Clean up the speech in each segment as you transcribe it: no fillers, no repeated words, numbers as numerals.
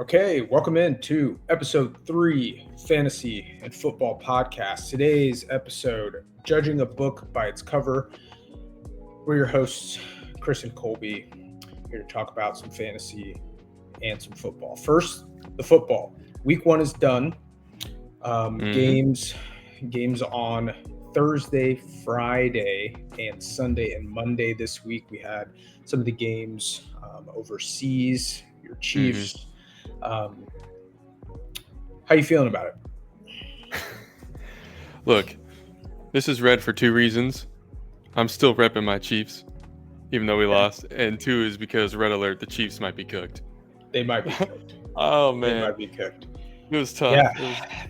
Okay, welcome into episode 3 Fantasy and Football Podcast. Today's episode, Judging a Book by Its Cover. We're your hosts, Chris and Colby, here to talk about some fantasy and some football. First, the football. Week 1 is done. Games on Thursday, Friday, and Sunday and Monday this week. We had some of the games overseas. Your Chiefs. How you feeling about it? Look, this is red for 2 reasons. I'm still repping my Chiefs, even though we lost. And 2 is because, red alert, the Chiefs might be cooked. They might be cooked. Oh, man. They might be cooked. It was tough. Yeah.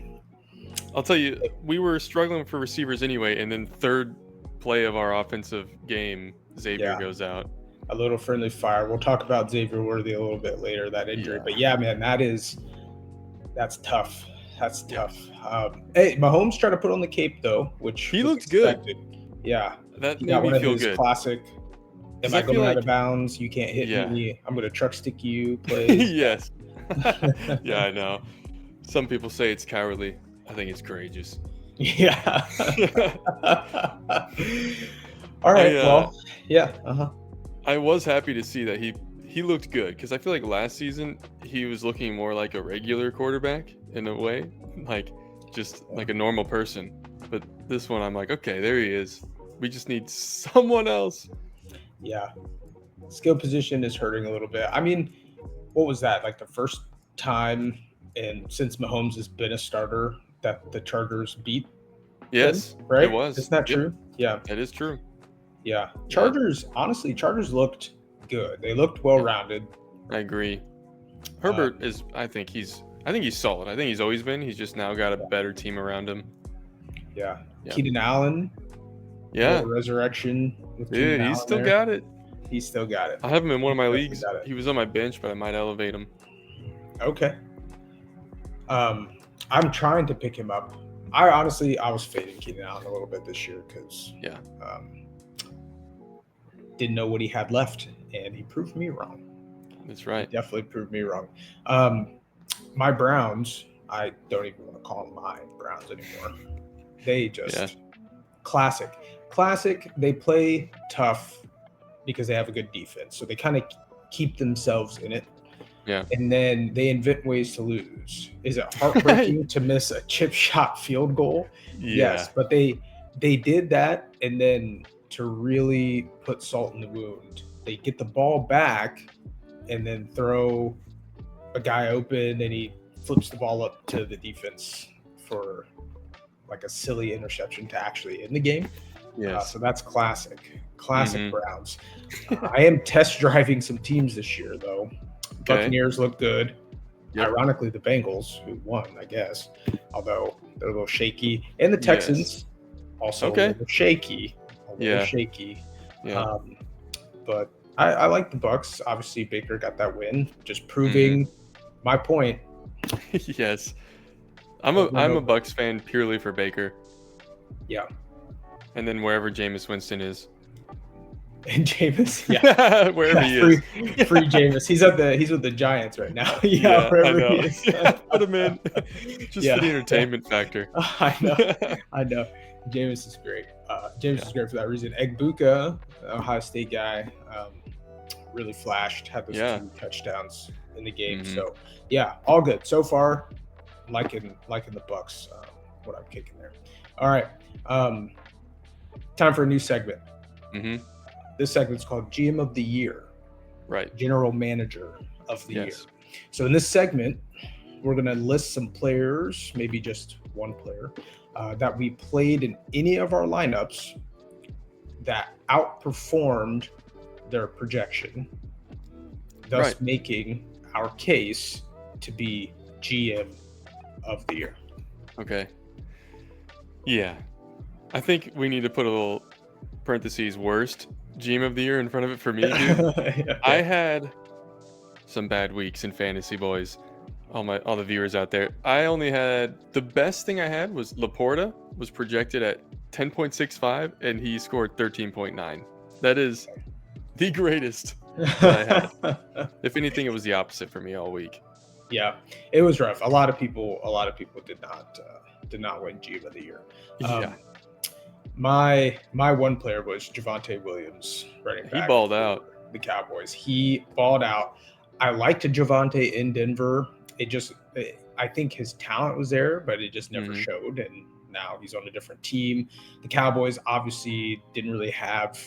I'll tell you, we were struggling for receivers anyway, and then third play of our offensive game, Xavier goes out. A little friendly fire. We'll talk about Xavier Worthy a little bit later, that injury. But yeah, man, that's tough. That's tough. Hey, Mahomes tried to put on the cape though, which he looked good. Yeah, that made me feel good. Classic. Am I going out of bounds? You can't hit me. I'm going to truck stick you. Play. Yes. Yeah, I know. Some people say it's cowardly. I think it's courageous. Yeah. All right. I was happy to see that he looked good, because I feel like last season he was looking more like a regular quarterback in a way, like just like a normal person. But this one, I'm like, okay, there he is. We just need someone else. Yeah. Skill position is hurting a little bit. I mean, what was that? Like the first time since Mahomes has been a starter that the Chargers beat? Yes, him, right? It was. Isn't that true? Yeah. That is true. Yeah. Chargers looked good. They looked well-rounded. I agree. Herbert I think he's solid. I think he's always been. He's just now got a better team around him. Yeah. Keenan Allen. Yeah. Resurrection. Dude, he's still got it. He's still got it. I have him in one of my leagues. He was on my bench, but I might elevate him. Okay. I'm trying to pick him up. I was fading Keenan Allen a little bit this year because didn't know what he had left, and he proved me wrong. That's right. He definitely proved me wrong. My Browns, I don't even want to call them my Browns anymore. They just classic. They play tough because they have a good defense, so they kind of keep themselves in it. Yeah. And then they invent ways to lose. Is it heartbreaking to miss a chip shot field goal? Yeah. Yes, but they did that, and then to really put salt in the wound, they get the ball back and then throw a guy open, and he flips the ball up to the defense for like a silly interception to actually end the game. Yes. So that's classic Browns. I am test driving some teams this year, though. Buccaneers look good. Yep. Ironically, the Bengals, who won, I guess, although they're a little shaky. And the Texans, also a little shaky. Yeah. But I like the Bucs. Obviously, Baker got that win, just proving my point. Yes. I'm a Bucs fan purely for Baker. Yeah. And then wherever Jameis Winston is. And Jameis, wherever he is, free Jameis. He's with the Giants right now. Wherever he is. Put him in, just for the entertainment factor. I know. Jameis is great. Jameis is great for that reason. Egbuka, Ohio State guy, really flashed. Had those 2 touchdowns in the game. So all good so far. Liking the Bucs. What I'm kicking there. All right. Time for a new segment. This segment's called GM of the Year. Right. General Manager of the Year. So in this segment, we're going to list some players, maybe just one player, that we played in any of our lineups that outperformed their projection, thus making our case to be GM of the Year. Okay. Yeah. I think we need to put a little parentheses worst GM of the Year in front of it for me, dude. I had some bad weeks in fantasy, boys. All the viewers out there. I only had the best thing I had was Laporta was projected at 10.65 and he scored 13.9. That is the greatest that I had. If anything, it was the opposite for me all week. Yeah, it was rough. A lot of people did not win GM of the year. Yeah. My one player was Javonte Williams, running back. He balled out. The Cowboys. He balled out. I liked Javonte in Denver. I think his talent was there, but it just never showed. And now he's on a different team. The Cowboys obviously didn't really have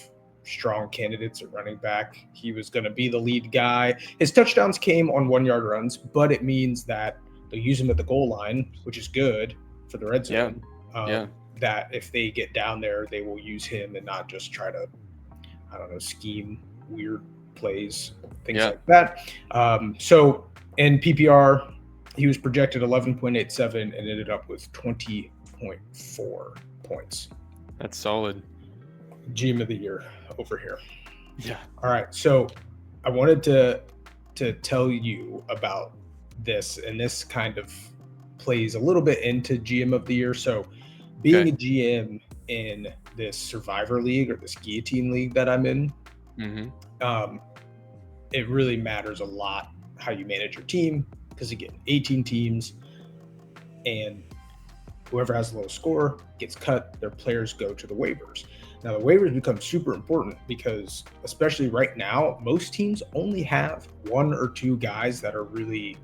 strong candidates at running back. He was going to be the lead guy. His touchdowns came on 1-yard runs, but it means that they'll use him at the goal line, which is good for the red zone. That if they get down there, they will use him and not just try to, scheme weird plays, things like that. So in PPR, he was projected 11.87 and ended up with 20.4 points. That's solid. GM of the year over here. Yeah. All right. So I wanted to tell you about this, and this kind of plays a little bit into GM of the year. So being a GM in this Survivor League or this Guillotine League that I'm in, it really matters a lot how you manage your team, because again, 18 teams, and whoever has the lowest score gets cut. Their players go to the waivers. Now, the waivers become super important because, especially right now, most teams only have 1 or 2 guys that are really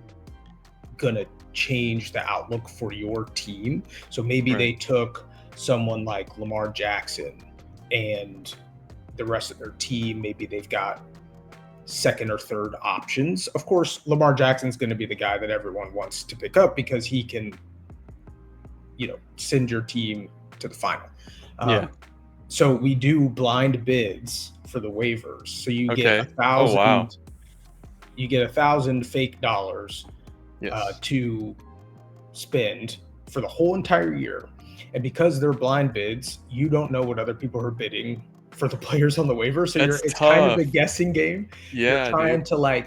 going to change the outlook for your team. So maybe they took someone like Lamar Jackson, and the rest of their team, maybe they've got second or third options. Of course, Lamar Jackson's going to be the guy that everyone wants to pick up because he can, send your team to the final. So we do blind bids for the waivers. So you get 1,000. You get 1,000 fake dollars to spend for the whole entire year. And because they're blind bids, you don't know what other people are bidding for the players on the waiver. So it's kind of a guessing game. Yeah, you're trying to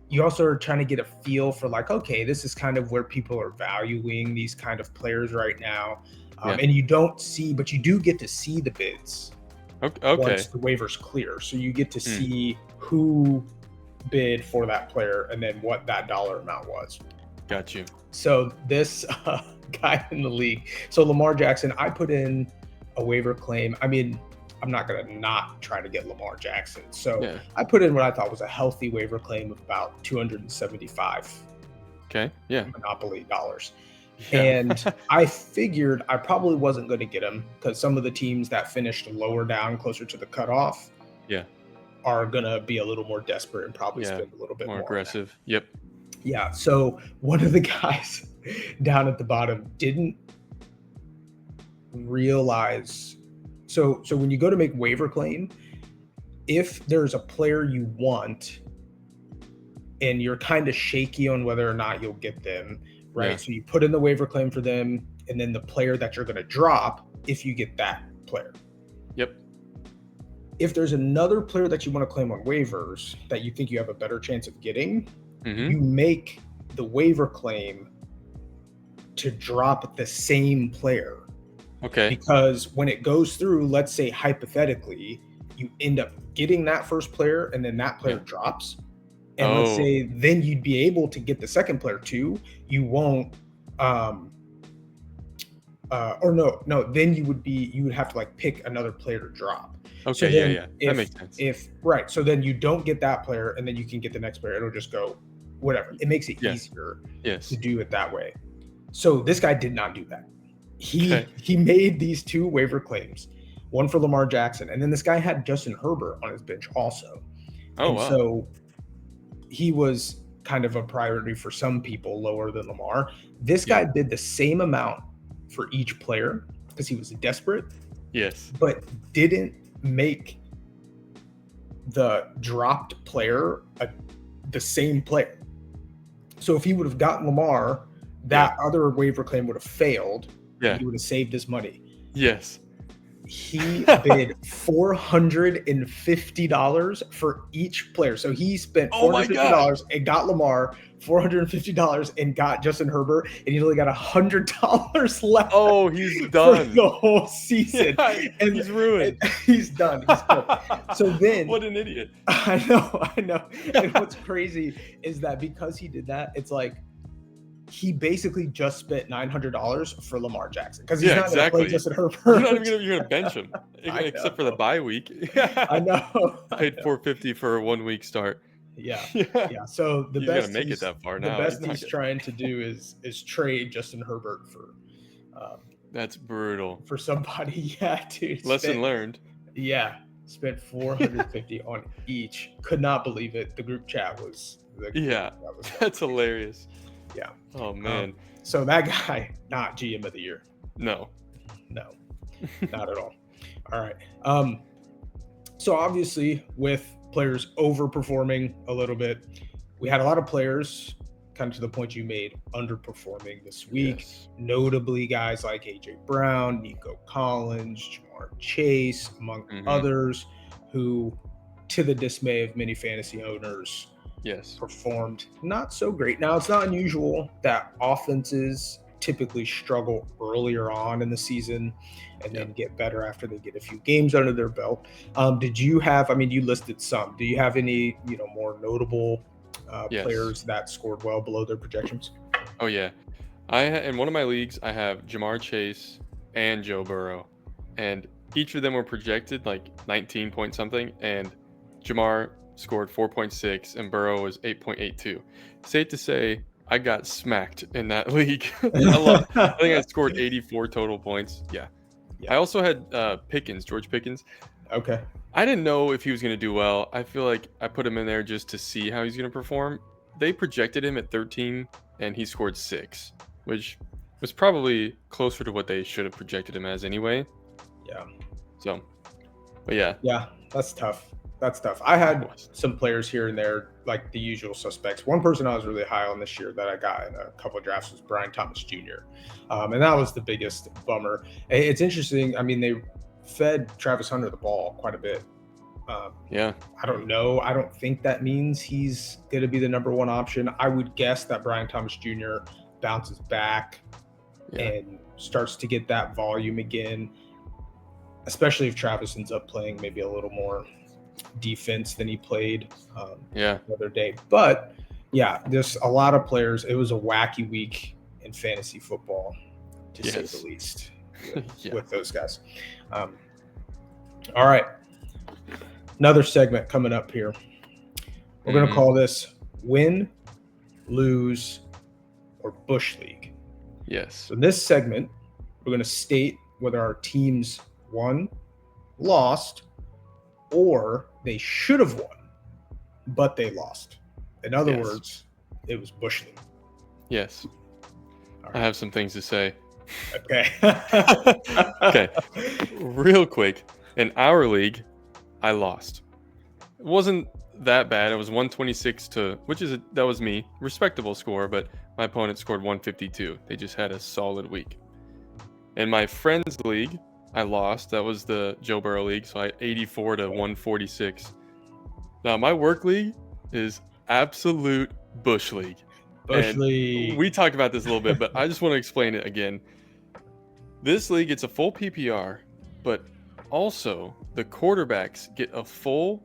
you also are trying to get a feel for okay, this is kind of where people are valuing these kind of players right now. And you don't see, but you do get to see the bids once the waiver's clear. So you get to see who bid for that player and then what that dollar amount was. Got you. So this guy in the league, so Lamar Jackson, I put in a waiver claim. I mean, I'm not going to not try to get Lamar Jackson. So I put in what I thought was a healthy waiver claim of about 275 Monopoly dollars. And I figured I probably wasn't going to get him because some of the teams that finished lower down, closer to the cutoff, are going to be a little more desperate and probably spend a little bit more aggressive. Yeah. So one of the guys down at the bottom didn't realize. So when you go to make waiver claim, if there's a player you want and you're kind of shaky on whether or not you'll get them, right? So you put in the waiver claim for them, and then the player that you're going to drop if you get that player. If there's another player that you want to claim on waivers that you think you have a better chance of getting, you make the waiver claim to drop the same player. Because when it goes through, let's say hypothetically, you end up getting that first player and then that player drops. And let's say then you'd be able to get the second player too. You won't then you would have to pick another player to drop. So that makes sense. So then you don't get that player and then you can get the next player. It'll just go whatever. It makes it easier to do it that way. So this guy did not do that. He made these 2 waiver claims, one for Lamar Jackson, and then this guy had Justin Herbert on his bench also. So he was kind of a priority for some people, lower than Lamar. This guy did the same amount for each player because he was desperate. But didn't make the dropped player the same player. So if he would have gotten Lamar, that other waiver claim would have failed. He would have saved his money. He bid $450 for each player. So he spent $450 and got Lamar, $450 and got Justin Herbert, and he only got $100 left. Oh, he's done for the whole season. And he's ruined. He's done. He's good. So then, what an idiot! I know. And what's crazy is that because he did that, it's he basically just spent $900 for Lamar Jackson because he's not going to play exactly. Justin Herbert. You're gonna bench him except for the bye week. I know. Paid $450 for a 1 week start. Yeah. So he's gonna make it that far now. The best he's trying to do is trade Justin Herbert for. That's brutal for somebody. Yeah, dude. Lesson learned. Yeah, spent $450 on each. Could not believe it. The group chat was. That's hilarious. Yeah. Oh man. So that guy, not GM of the year. No, not at all. All right. So obviously, with players overperforming a little bit, we had a lot of players, kind of to the point you made, underperforming this week. Yes. Notably, guys like AJ Brown, Nico Collins, Jamar Chase, among others, who, to the dismay of many fantasy owners, performed not so great. Now, it's not unusual that offenses typically struggle earlier on in the season and then get better after they get a few games under their belt. Did you have, you listed some. Do you have any, more notable players that scored well below their projections? Oh, yeah. In one of my leagues, I have Jamar Chase and Joe Burrow. And each of them were projected like 19 point something. And Jamar scored 4.6 and Burrow was 8.82. Safe to say, I got smacked in that league. I think I scored 84 total points. Yeah. I also had George Pickens. Okay. I didn't know if he was going to do well. I feel like I put him in there just to see how he's going to perform. They projected him at 13 and he scored 6, which was probably closer to what they should have projected him as anyway. Yeah. So, but yeah. Yeah, that's tough. I had some players here and there, like the usual suspects. One person I was really high on this year that I got in a couple of drafts was Brian Thomas Jr. And that was the biggest bummer. It's interesting. They fed Travis Hunter the ball quite a bit. I don't know. I don't think that means he's going to be the number one option. I would guess that Brian Thomas Jr. bounces back and starts to get that volume again, especially if Travis ends up playing maybe a little more defense than he played the other day. But there's a lot of players. It was a wacky week in fantasy football, to say the least, with those guys. All right. Another segment coming up here. We're going to call this Win, Lose, or Bush League. Yes. So in this segment, we're going to state whether our teams won, lost, or they should have won, but they lost. In other words, it was Bush League. Yes. Right. I have some things to say. Okay. Okay. Real quick. In our league, I lost. It wasn't that bad. It was 126 that was me. Respectable score, but my opponent scored 152. They just had a solid week. In my friend's league, I lost. That was the Joe Burrow league, so I 84 to 146. Now, my work league is absolute Bush League. League. We talked about this a little bit, but I just want to explain it again. This league, it's a full PPR, but also the quarterbacks get a full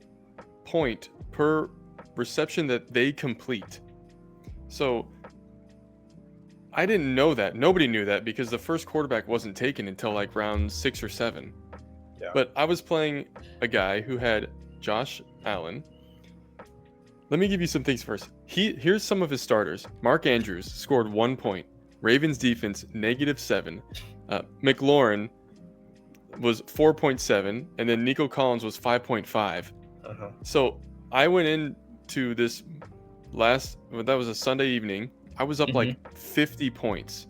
point per reception that they complete. So I didn't know that. Nobody knew that because the first quarterback wasn't taken until like round 6 or 7. Yeah. But I was playing a guy who had Josh Allen. Let me give you some things first. Here's some of his starters. Mark Andrews scored 1 point. Ravens defense, -7. McLaurin was 4.7. And then Nico Collins was 5.5. So I went into this that was a Sunday evening. I was up like 50 points.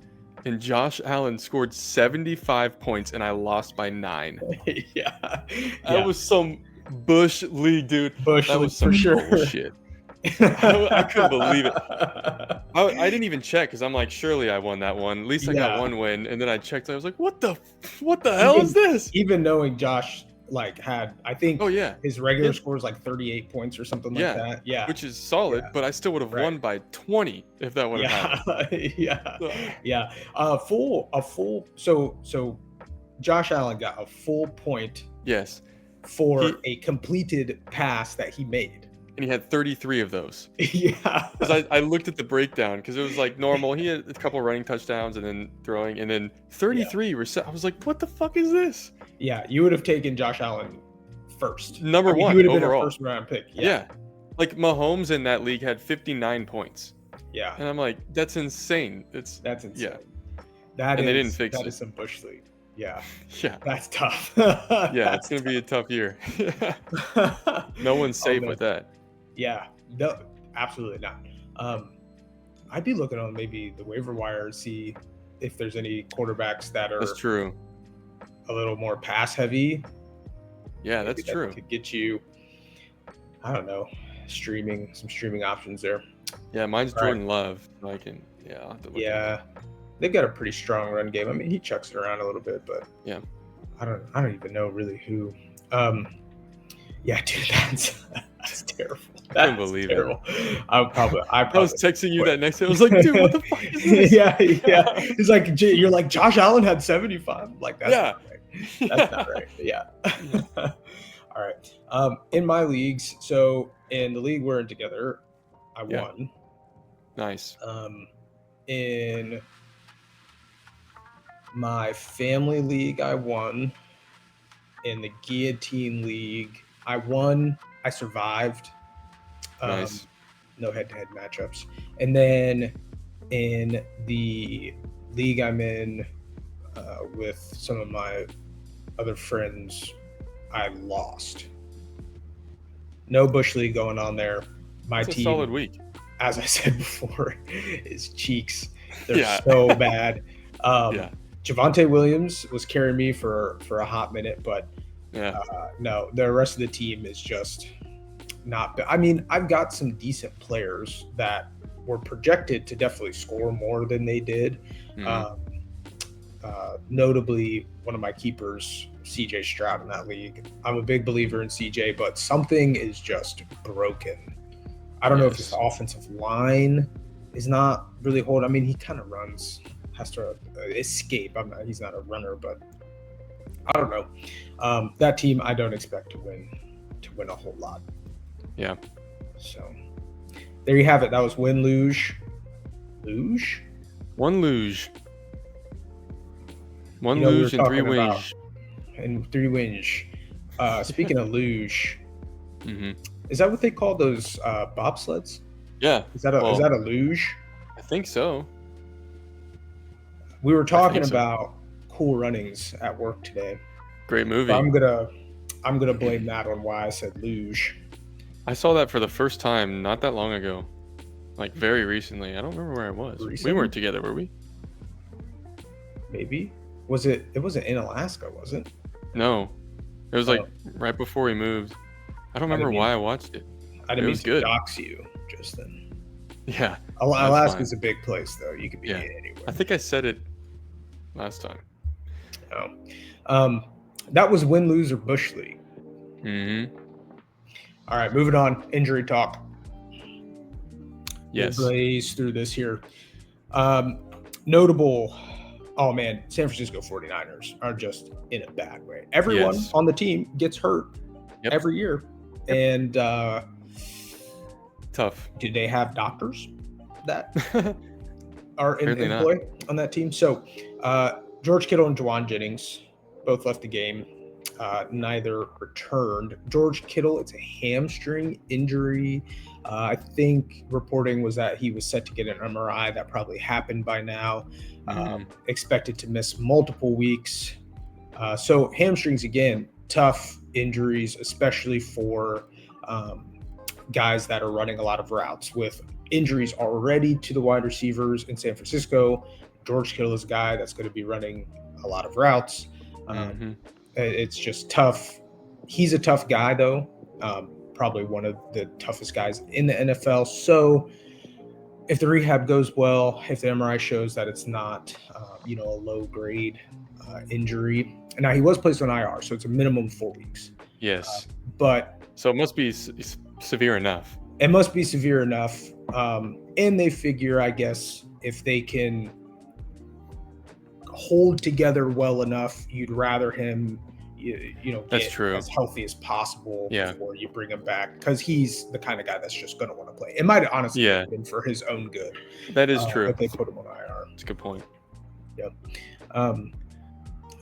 And Josh Allen scored 75 points, and I lost by 9. That was some Bush League, dude. That was some bullshit. I couldn't believe it. I didn't even check because I'm like, surely I won that one. At least I got one win. And then I checked. I was like, what the hell is this? Even knowing Josh had, I think, his regular score is like 38 points or something like that. Yeah, which is solid. But I still would have won by 20 if that would have happened. So Josh Allen got a full point. Yes. For a completed pass that he made. and he had 33 of those. Yeah. Because I looked at the breakdown because it was like normal. He had a couple running touchdowns and then throwing, and then 33 I was like, what the fuck is this? Yeah, you would have taken Josh Allen first. Number one he would have overall. been a first round pick. Yeah. Like Mahomes in that league had 59 points. Yeah. And I'm like, that's insane. That's insane. Yeah. They didn't fix it. That is some bush league. Yeah. Yeah. That's tough. Yeah, it's going to be a tough year. No one's safe with that. Yeah. No, absolutely not. I'd be looking on maybe the waiver wire and see if there's any quarterbacks that are That's true. A little more pass heavy. Yeah, that's true. Could get you, I don't know, some streaming options there. Yeah, mine's Jordan Love. I'll have to look they've got a pretty strong run game. I mean, he chucks it around a little bit, but yeah, I don't even know really who. Yeah, dude, that's terrible. I can't believe it. I was texting you that next day. I was like, dude, what the fuck is this? yeah. He's like, you're like, Josh Allen had 75. Like, that's not right. That's not right. Yeah. All right. In my leagues, so in the league we're in together, I won. Nice. In my family league, I won. In the guillotine league, I won. I survived. Nice. No head-to-head matchups. And then in the league I'm in with some of my other friends, I lost. No Bush League going on there. My team, a solid week. As I said before, is cheeks. They're so bad. Javonte Williams was carrying me for a hot minute, but no, the rest of the team is just not. I mean, I've got some decent players that were projected to definitely score more than they did. Notably, one of my keepers, CJ Stroud, in that league. I'm a big believer in CJ, but something is just broken. I don't know if his offensive line is not really holding. I mean, he kind of runs, has to escape. He's not a runner, but I don't know. That team, I don't expect to win a whole lot. Yeah. So there you have it. That was win luge. Luge? One luge. One luge and 3 wins. And 3 wins. Speaking of luge, mm-hmm. Is that what they call those bobsleds? Yeah. Is that a luge? I think so. We were talking about Cool Runnings at work today. Great movie. I'm gonna blame that on why I said luge. I saw that for the first time not that long ago, like very recently. I don't remember where I was. Recently? We weren't together, were we? Maybe. Was it? It wasn't in Alaska, was it? No, it was like right before we moved. I don't remember why I watched it. I didn't mean to dox you just then. Yeah. Alaska's a big place, though. You could be anywhere. I think I said it last time. Oh. That was win, lose, or Bush League. Mm-hmm. All right, moving on. Injury talk. Yes. We'll blaze through this here. Notable. Oh, man. San Francisco 49ers are just in a bad way. Everyone on the team gets hurt every year. And tough. Do they have doctors that are in employ on that team? So George Kittle and Juwan Jennings both left the game. Neither returned. George Kittle, it's a hamstring injury. I think reporting was that he was set to get an MRI. That probably happened by now. Expected to miss multiple weeks. So hamstrings, again, tough injuries, especially for guys that are running a lot of routes. With injuries already to the wide receivers in San Francisco, George Kittle is a guy that's going to be running a lot of routes. It's just tough. He's a tough guy, though. Probably one of the toughest guys in the NFL. So if the rehab goes well, if the MRI shows that it's not, a low-grade injury. And now he was placed on IR, so it's a minimum of 4 weeks. Yes. So it must be severe enough. It must be severe enough. And they figure, I guess, if they can hold together well enough, you'd rather him That's get true. as healthy as possible Yeah. before you bring him back, because he's the kind of guy that's just going to want to play. It might have honestly Yeah. been for his own good That is true. that they put him on IR. That's a good point. Yep.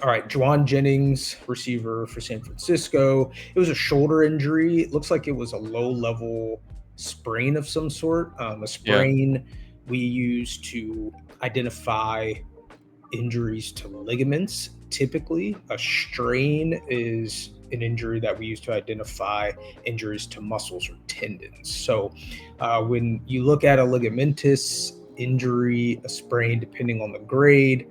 All right, Juwan Jennings, receiver for San Francisco. It was a shoulder injury. It looks like it was a low-level sprain of some sort. A sprain we use to identify injuries to ligaments. Typically, a strain is an injury that we use to identify injuries to muscles or tendons. So when you look at a ligamentous injury, a sprain, depending on the grade,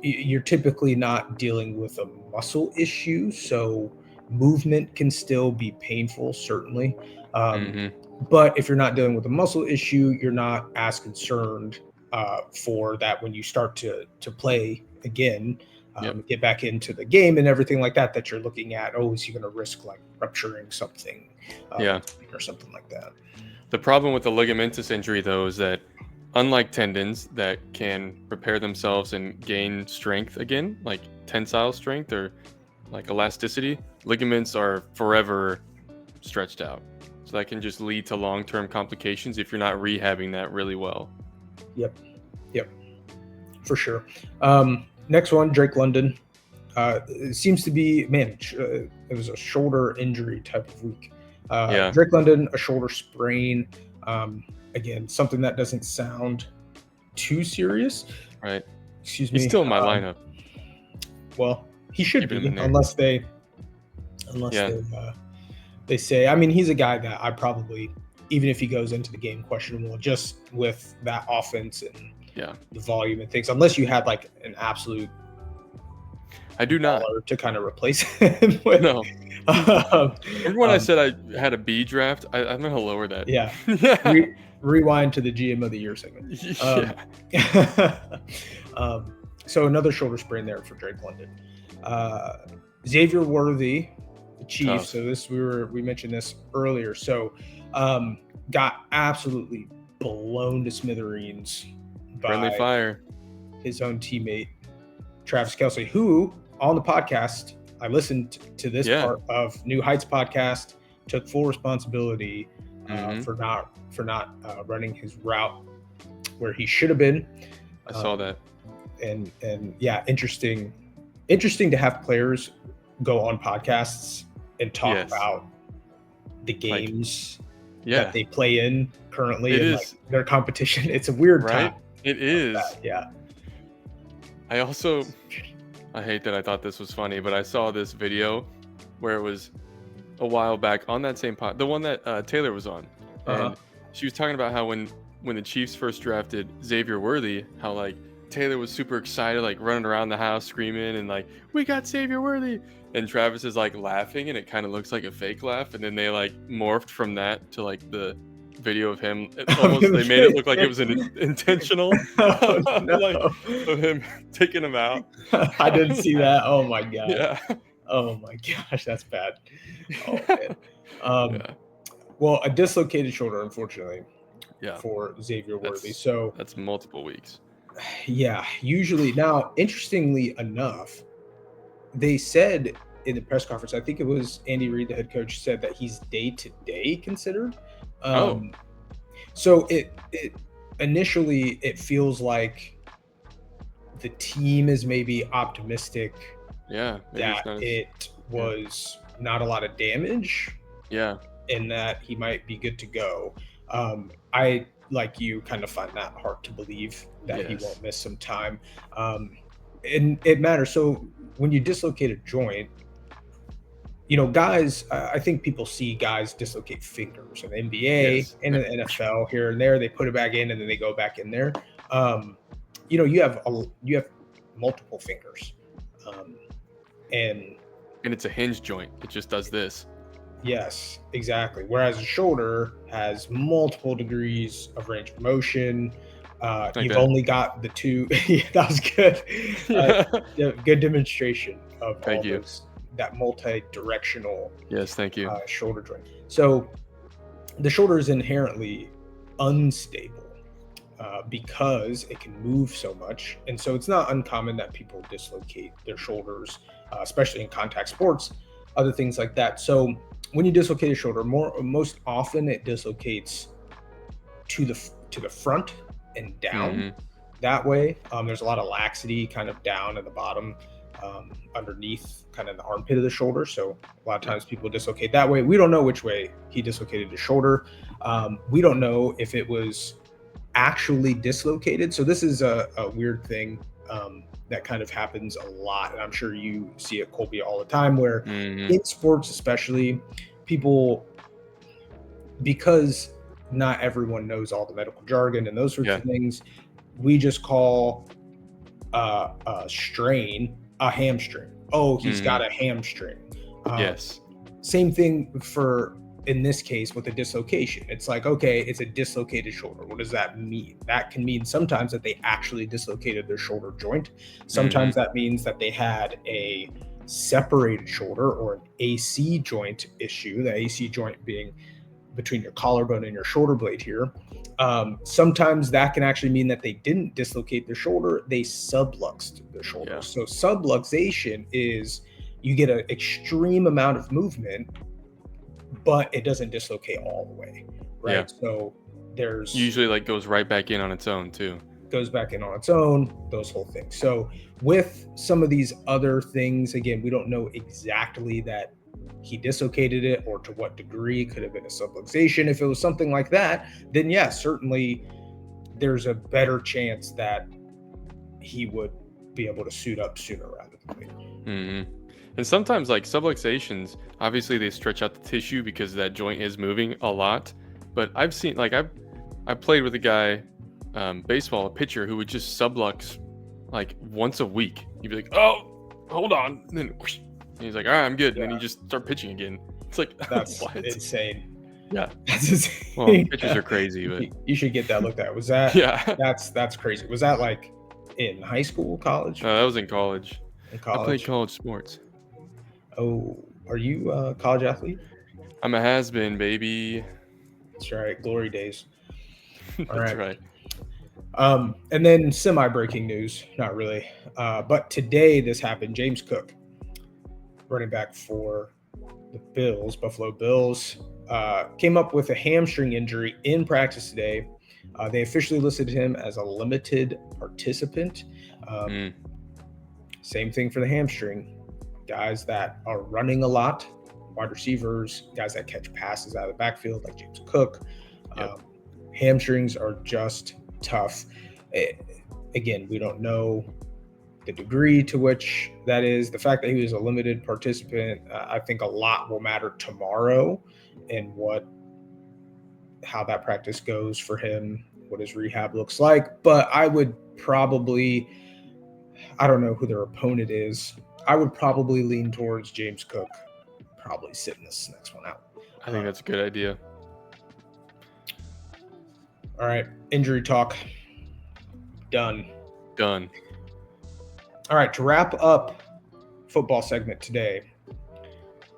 you're typically not dealing with a muscle issue. So movement can still be painful, certainly. But if you're not dealing with a muscle issue, you're not as concerned for that when you start to play again, get back into the game and everything like that, that you're looking at, is he going to risk like rupturing something or something like that. The problem with the ligamentous injury, though, is that unlike tendons that can repair themselves and gain strength again, like tensile strength or like elasticity, ligaments are forever stretched out. So that can just lead to long-term complications if you're not rehabbing that really well. Yep, for sure. Next one, Drake London. It seems to be, it was a shoulder injury type of week. Drake London, a shoulder sprain. Again, something that doesn't sound too serious. Right. Excuse me. He's still in my lineup. Well, he should be, unless they say. I mean, he's a guy that I probably, even if he goes into the game, questionable just with that offense and the volume and things. Unless you had like an absolute, I do not to kind of replace him with. No. Remember when I said I had a B draft? I'm gonna lower that. Yeah. Rewind to the GM of the year segment. So another shoulder sprain there for Drake London. Xavier Worthy, the Chiefs. So we mentioned this earlier. So got absolutely blown to smithereens by fire his own teammate Travis Kelce, who on the podcast, I listened to this part of New Heights podcast, took full responsibility for not running his route where he should have been. I saw that. And interesting to have players go on podcasts and talk about the games that they play in currently and like their competition. It's a weird time. It is. I hate that I thought this was funny, but I saw this video where it was a while back on that same pod, the one that Taylor was on. And she was talking about how when the Chiefs first drafted Xavier Worthy, how like Taylor was super excited, like running around the house screaming and like, we got Xavier Worthy. And Travis is like laughing and it kind of looks like a fake laugh. And then they like morphed from that to like the video of him. They made it look like it was intentional of him taking him out. I didn't see that. Oh my God. Yeah. Oh my gosh, that's bad. Oh man. Well, a dislocated shoulder, unfortunately, for Xavier Worthy. So that's multiple weeks. Yeah, usually. Now, interestingly enough, they said in the press conference, I think it was Andy Reid, the head coach, said that he's day-to-day considered. So it initially it feels like the team is maybe optimistic that it was not a lot of damage. Yeah. And that he might be good to go. I, like you, kind of find that hard to believe that he won't miss some time. And it matters. So when you dislocate a joint, guys, I think people see guys dislocate fingers in the NBA and in the NFL here and there. They put it back in and then they go back in there. You have multiple fingers, and it's a hinge joint. It just does this. Yes, exactly. Whereas a shoulder has multiple degrees of range of motion. You've only got the two. That was good. Good demonstration of that multi-directional. Yes, thank you. Shoulder joint. So the shoulder is inherently unstable. because it can move so much. And so it's not uncommon that people dislocate their shoulders, especially in contact sports, other things like that. So when you dislocate a shoulder, most often it dislocates to the front and down. That way, there's a lot of laxity kind of down at the bottom, underneath kind of the armpit of the shoulder. So a lot of times people dislocate that way. We don't know which way he dislocated his shoulder. We don't know if it was actually dislocated. So this is a weird thing that kind of happens a lot. And I'm sure you see it, Colby, all the time, where in sports especially, people, because not everyone knows all the medical jargon and those sorts of things, we just call a strain a hamstring. Oh, he's got a hamstring. Yes. Same thing for, in this case, with a dislocation. It's like, okay, it's a dislocated shoulder. What does that mean? That can mean sometimes that they actually dislocated their shoulder joint. Sometimes that means that they had a separated shoulder or an AC joint issue, the AC joint being between your collarbone and your shoulder blade here. Sometimes that can actually mean that they didn't dislocate their shoulder, they subluxed their shoulder. So subluxation is you get an extreme amount of movement, but it doesn't dislocate all the way, right? So there's usually like goes right back in on its own too. Goes back in on its own, those whole things. So with some of these other things, again, we don't know exactly that he dislocated it or to what degree. It could have been a subluxation. If it was something like that, then yes, certainly there's a better chance that he would be able to suit up sooner rather than later. And sometimes like subluxations, obviously they stretch out the tissue because that joint is moving a lot. But I've seen, like I played with a guy, baseball, a pitcher who would just sublux like once a week. He'd be like, oh, hold on. And then whoosh, and he's like, all right, I'm good. And then he just start pitching again. It's like, that's what? Insane. Yeah. That's insane. Well, pitchers are crazy, but you should get that looked at. Was that, that's crazy. Was that like in high school, college? That was in college. In college. I played college sports. Oh, are you a college athlete? I'm a has-been, baby. That's right. Glory days. All That's right. And then semi-breaking news, not really. But today this happened. James Cook, running back for the Bills, Buffalo Bills, came up with a hamstring injury in practice today. They officially listed him as a limited participant. Same thing for the hamstring. Guys that are running a lot, wide receivers, guys that catch passes out of the backfield like James Cook. Hamstrings are just tough. Again, we don't know the degree to which that is. The fact that he was a limited participant, I think a lot will matter tomorrow and how that practice goes for him, what his rehab looks like. But I would probably, I don't know who their opponent is. I would probably lean towards James Cook, probably sitting this next one out. I think that's a good idea. All right, injury talk. Done. All right, to wrap up football segment today,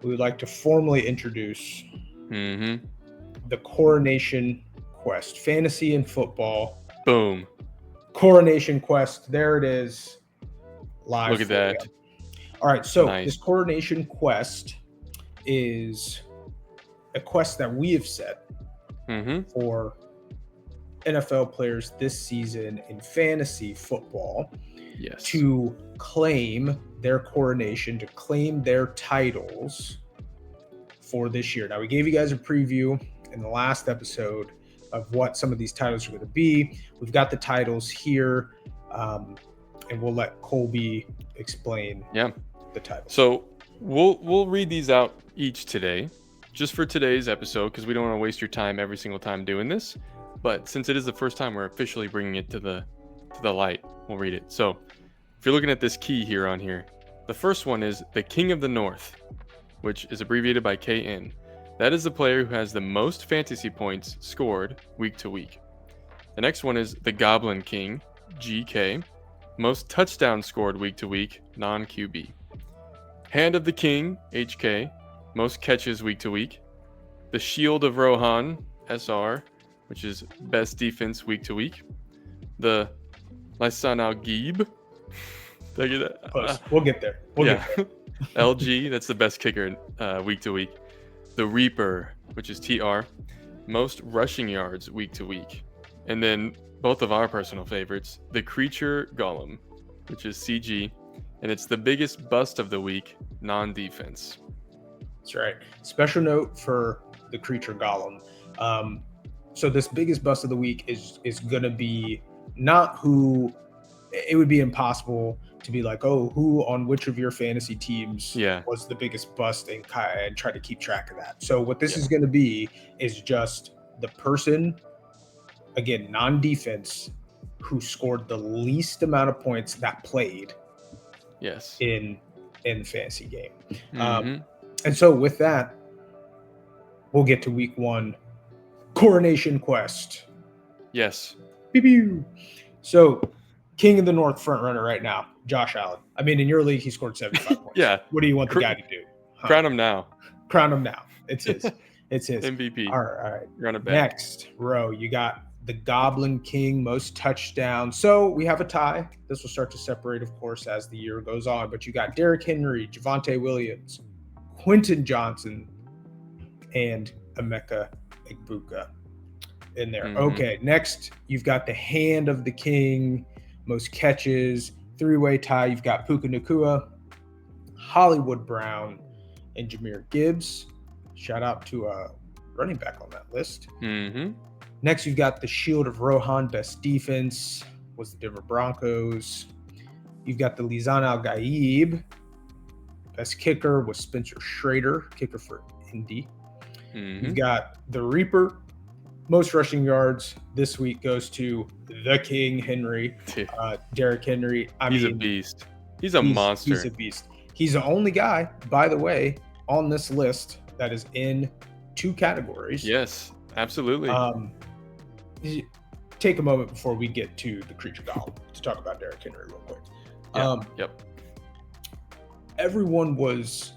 we would like to formally introduce the Coronation Quest, Fantasy and Football. Boom. Coronation Quest. There it is. Live. Look at that. You. All right, so nice. This Coronation Quest is a quest that we have set for NFL players this season in fantasy football to claim their coronation, to claim their titles for this year. Now, we gave you guys a preview in the last episode of what some of these titles are going to be. We've got the titles here, and we'll let Colby explain the titles. So we'll read these out each today, just for today's episode, because we don't want to waste your time every single time doing this. But since it is the first time we're officially bringing it to the light, we'll read it. So if you're looking at this key here on here, the first one is the King of the North, which is abbreviated by KN. That is the player who has the most fantasy points scored week to week. The next one is the Goblin King, GK, most touchdowns scored week to week, non-QB. Hand of the King, HK, most catches week to week. The Shield of Rohan, SR, which is best defense week to week. the Lysan Al-Gib. Did I get that? Close. We'll get there. LG, that's the best kicker week to week. The Reaper, which is TR, most rushing yards week to week. And then both of our personal favorites, the Creature Golem, which is CG, and it's the biggest bust of the week, non-defense. That's right. Special note for the Creature Golem. So this biggest bust of the week is going to be not who. It would be impossible to be like, oh, who on which of your fantasy teams was the biggest bust and try to keep track of that. So what this is going to be is just the person, again, non-defense, who scored the least amount of points that played in the fantasy game. And so with that, we'll get to week 1, Coronation Quest. Yes. Pew-pew. So King of the North front runner right now, Josh Allen. I mean, in your league, he scored 75 points. Yeah. What do you want the guy to do? Crown him now. Crown him now. It's his. It's his. MVP. All right. Run it back. Next row, you got the Goblin King, most touchdowns. So we have a tie. This will start to separate, of course, as the year goes on. But you got Derrick Henry, Javonte Williams, Quentin Johnson, and Emeka Egbuka in there. Okay, next, you've got the Hand of the King, most catches, 3-way tie. You've got Puka Nacua, Hollywood Brown, and Jahmyr Gibbs. Shout out to a running back on that list. Next, you've got the Shield of Rohan, best defense was the Denver Broncos. You've got the Lisan Al-Gaib, best kicker was Spencer Schrader, kicker for Indy. You've got the Reaper, most rushing yards this week goes to the King Henry, Derrick Henry. He's a beast. He's a monster. He's a beast. He's the only guy, by the way, on this list that is in 2 categories. Yes, absolutely. Take a moment before we get to the Creature Golem to talk about Derrick Henry real quick. Everyone was,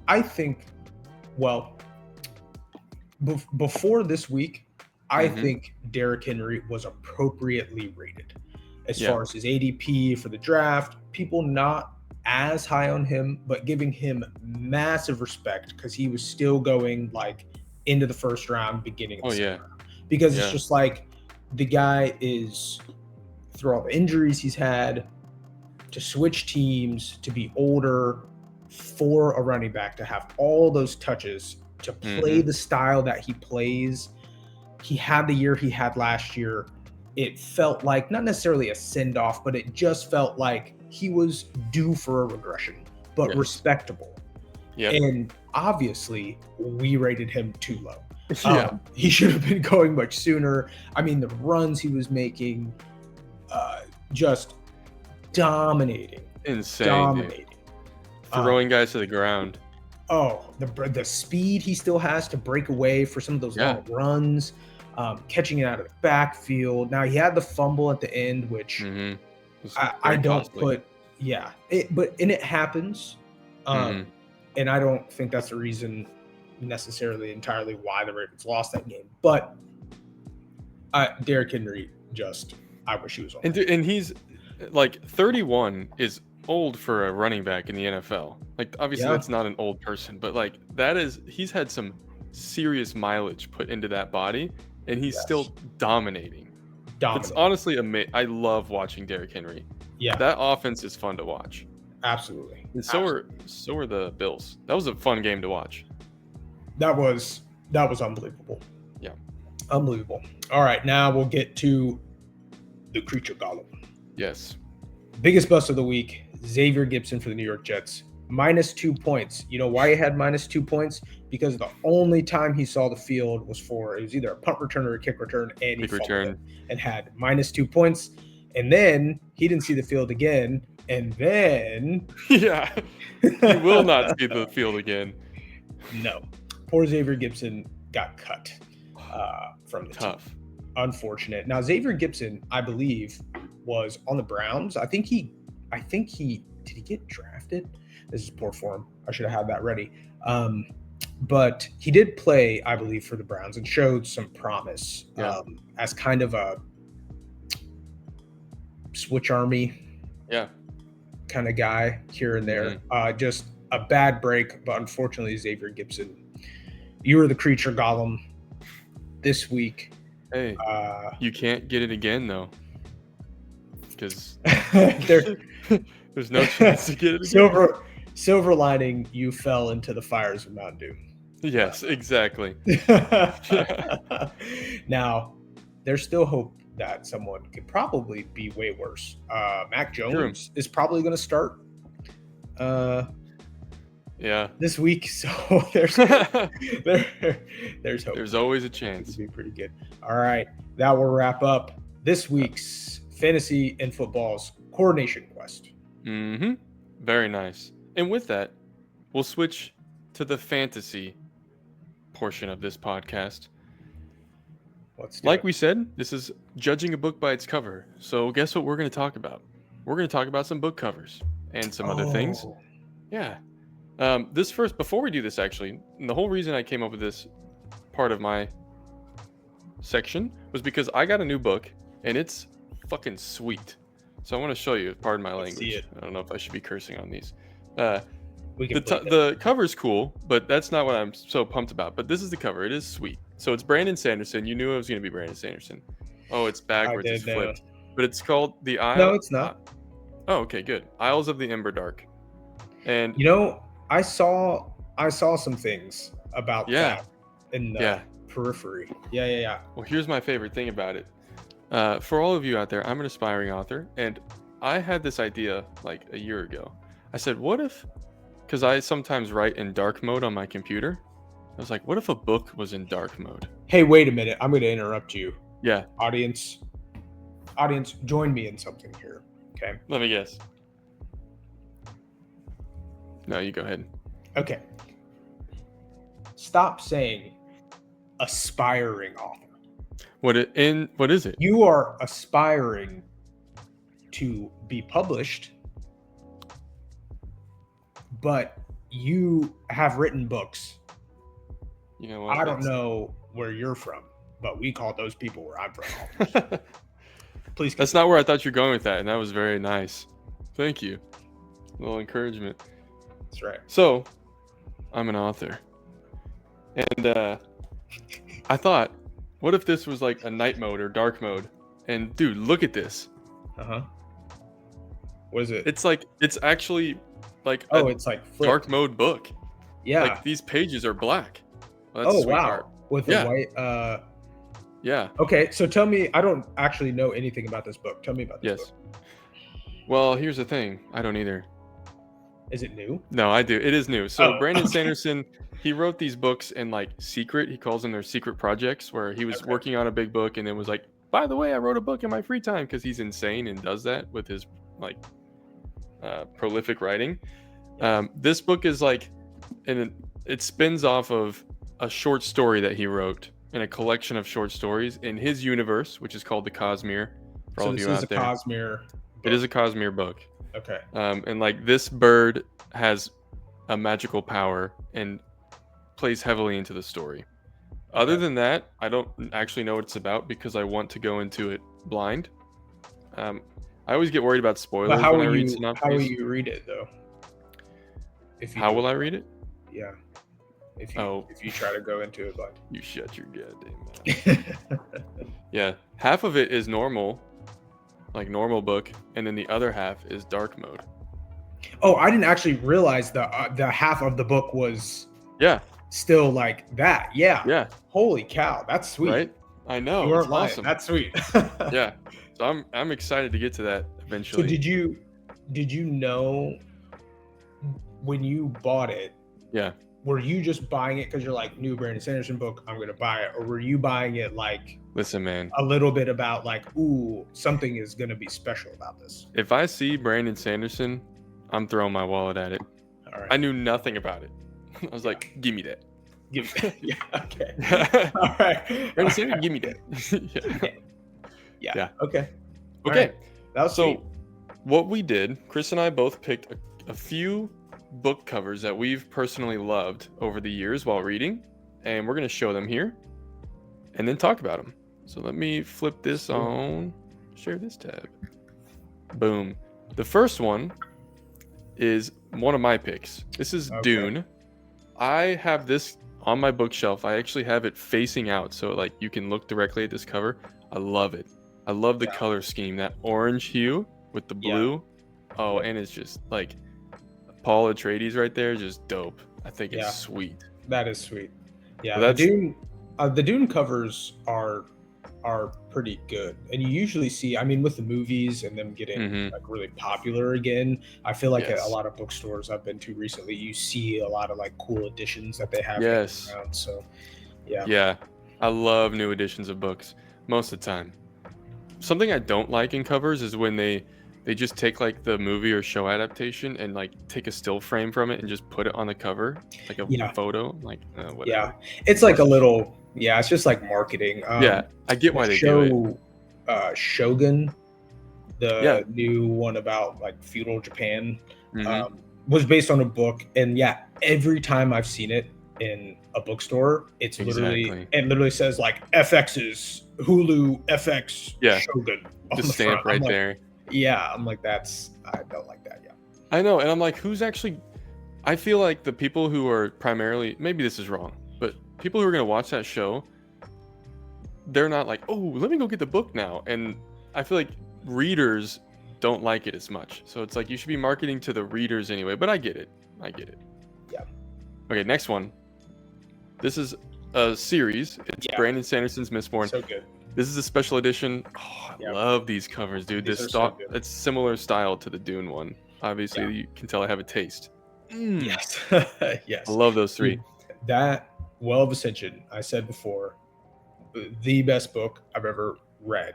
I think, before this week, I think Derrick Henry was appropriately rated as far as his ADP for the draft. People not as high on him, but giving him massive respect because he was still going like into the first round, beginning of the second round. Because it's just like the guy is, through all the injuries he's had, to switch teams, to be older, for a running back to have all those touches, to play the style that he plays. He had the year he had last year. It felt like not necessarily a send-off, but it just felt like he was due for a regression, but respectable. And obviously, we rated him too low. He should have been going much sooner. I mean, the runs he was making, just dominating. Insane. Dominating. Throwing guys to the ground. Oh, the speed he still has to break away for some of those long runs, catching it out of the backfield. Now, he had the fumble at the end, which I don't put – but it happens. And I don't think that's the reason necessarily entirely why the Ravens lost that game. But Derrick Henry I wish he was on. And he's like 31 is old for a running back in the NFL. Like, obviously that's not an old person, but like he's had some serious mileage put into that body, and he's still dominating. It's honestly amazing. I love watching Derrick Henry. That offense is fun to watch. Absolutely. And so are the Bills. That was a fun game to watch. That was unbelievable. Unbelievable. All right, now we'll get to the Creature Golem. Yes. Biggest bust of the week, Xavier Gipson for the New York Jets. -2 points. You know why he had -2 points? Because the only time he saw the field was it was either a punt return or a kick return, and he fumbled and had -2 points. And then he didn't see the field again. And then he will not see the field again. No. Poor Xavier Gipson got cut from the team. Unfortunate. Now, Xavier Gipson, I believe, was on the Browns. I think he did he get drafted? This is poor form. I should have had that ready. But he did play, I believe, for the Browns and showed some promise as kind of switch army Yeah. kind of guy here and there. Just a bad break, but unfortunately, Xavier Gipson, you were the creature golem this week. Hey, you can't get it again though, because there's no chance to get it again. Silver lining, you fell into the fires of Mountain Dew. Yes, exactly. Now, there's still hope that someone could probably be way worse. Mac Jones is probably going to start this week, so there's hope. There's always a chance. To be pretty good. All right, that will wrap up this week's Fantasy and Football's Coronation Quest. Very nice. And with that, we'll switch to the fantasy portion of this podcast. We said, this is judging a book by its cover. So guess what we're going to talk about? We're going to talk about some book covers and some other things. Yeah. Before we do this, actually, the whole reason I came up with this part of my section was because I got a new book and it's fucking sweet. So I want to show you. Pardon my language. I don't know if I should be cursing on these. The cover's cool, but that's not what I'm so pumped about. But this is the cover. It is sweet. So it's Brandon Sanderson. You knew it was going to be Brandon Sanderson. Oh, it's backwards. It's flipped. But it's called The Isle. No, it's not. Oh, okay, good. Isles of the Ember Dark. And I saw some things about that in the periphery. Yeah. Well, here's my favorite thing about it. For all of you out there, I'm an aspiring author, and I had this idea like a year ago. I said, what if, because I sometimes write in dark mode on my computer. I was like, what if a book was in dark mode? Hey, wait a minute. I'm going to interrupt you. Yeah. Audience, join me in something here. Okay. Let me guess. No, you go ahead. Okay. Stop saying aspiring author. What is it? You are aspiring to be published, but you have written books. You know what? I don't know where you're from, but we call those people where I'm from. Please. That's not where I thought you were going with that, and that was very nice. Thank you. A little encouragement. That's right. So, I'm an author, and I thought, what if this was like a night mode or dark mode? And dude, look at this. What is it? It's actually like it's like flipped. Dark mode book. Yeah. Like these pages are black. Well, that's wow. Art. With the white. Yeah. Okay, so tell me. I don't actually know anything about this book. Tell me about this book. Well, here's the thing. I don't either. Is it new? No, I do. It is new. So Brandon Sanderson, he wrote these books in like secret. He calls them their secret projects, where he was working on a big book and then was like, by the way, I wrote a book in my free time, because he's insane and does that with his like prolific writing. This book is like, it spins off of a short story that he wrote in a collection of short stories in his universe, which is called the Cosmere. For all of you out there, Cosmere. It is a Cosmere book. Okay. And like this bird has a magical power and plays heavily into the story. Other than that, I don't actually know what it's about because I want to go into it blind. I always get worried about spoilers when I read synopses. How will you read it though? How will I read it? Yeah. If you try to go into it blind. You shut your goddamn mouth. Yeah. Half of it is normal. Like normal book, and then the other half is dark mode. Oh, I didn't actually realize the half of the book was still like that. Yeah. Holy cow, that's sweet. Right? I know. You weren't lying. Awesome. That's sweet. Yeah. So I'm excited to get to that eventually. So did you know when you bought it? Yeah. Were you just buying it because you're like, new Brandon Sanderson book, I'm gonna buy it, or were you buying it like? Listen, man. A little bit about like, ooh, something is gonna be special about this. If I see Brandon Sanderson, I'm throwing my wallet at it. All right. I knew nothing about it. I was like, give me that. Give me that. Yeah. Okay. All right. Brandon Sanderson, give me that. Yeah. Okay. Right. That was sweet. What we did, Chris and I both picked a few book covers that we've personally loved over the years while reading, and we're going to show them here and then talk about them. So let me flip this on, share this tab. Boom. The first one is one of my picks. This is Dune. I have this on my bookshelf. I actually have it facing out, so like you can look directly at this cover. I love it. I love the color scheme, that orange hue with the blue. Oh, and it's just like Paul Atreides right there, just dope. I think it's sweet. That is sweet. Yeah, Well, the Dune covers are pretty good, and you usually see, I mean, with the movies and them getting like really popular again, I feel like at a lot of bookstores I've been to recently, you see a lot of like cool editions that they have around. So yeah, I love new editions of books most of the time. Something I don't like in covers is when they just take like the movie or show adaptation and like take a still frame from it and just put it on the cover, like a photo, like whatever. Yeah, it's like a little, it's just like marketing. I get why they do it. Shogun, the new one about like feudal Japan, was based on a book, and every time I've seen it in a bookstore, it's literally says like FX's Hulu FX Shogun. The stamp right there. Yeah, I'm like, I don't like that. Yeah, I know, and I'm like, who's actually? I feel like the people who are primarily, maybe this is wrong, but people who are gonna watch that show, they're not like, oh, let me go get the book now. And I feel like readers don't like it as much. So it's like you should be marketing to the readers anyway. But I get it. Yeah. Okay, next one. This is a series. It's Brandon Sanderson's Mistborn. So good. This is a special edition. Oh, I love these covers, dude. It's similar style to the Dune one. Obviously, you can tell I have a taste. Yes. Yes. I love those three. That Well of Ascension, I said before, the best book I've ever read.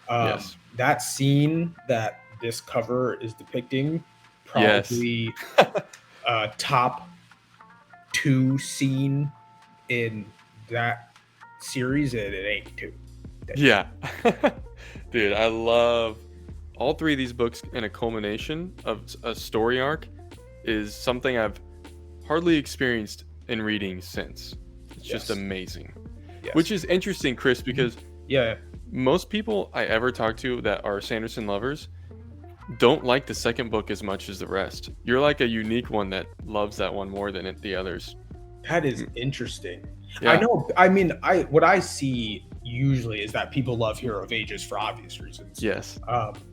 That scene that this cover is depicting, probably top 2 scene in that series, and it ain't 2. Yeah. Dude, I love all 3 of these books, in a culmination of a story arc is something I've hardly experienced in reading since. It's just amazing. Which is interesting, Chris, because most people I ever talk to that are Sanderson lovers don't like the second book as much as the rest. You're like a unique one that loves that one more than the others. That is interesting. I know. I mean, what I see usually is that people love Hero of Ages for obvious reasons. Yes.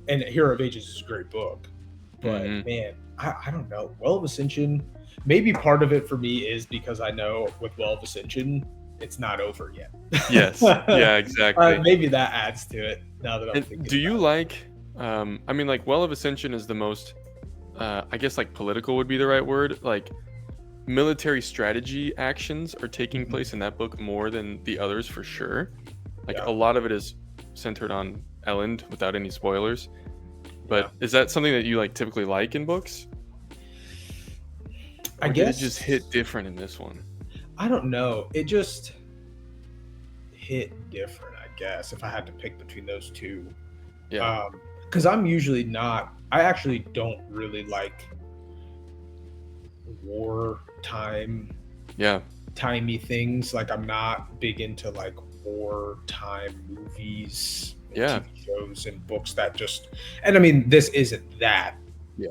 And Hero of Ages is a great book, but man, I don't know. Well of Ascension, maybe part of it for me is because I know with Well of Ascension, it's not over yet. Yes. Yeah, exactly. Maybe that adds to it now that I'm thinking. Do you like, I mean, like Well of Ascension is the most, I guess like political would be the right word. Like military strategy actions are taking place in that book more than the others for sure. Like a lot of it is centered on Elend without any spoilers. But is that something that you like typically like in books? I guess it just hit different in this one. I don't know. It just hit different, I guess, if I had to pick between those two. Yeah. Because I'm usually not, I actually don't really like wartime timey things. Like I'm not big into like wartime movies, TV shows and books that just, and I mean, this isn't that,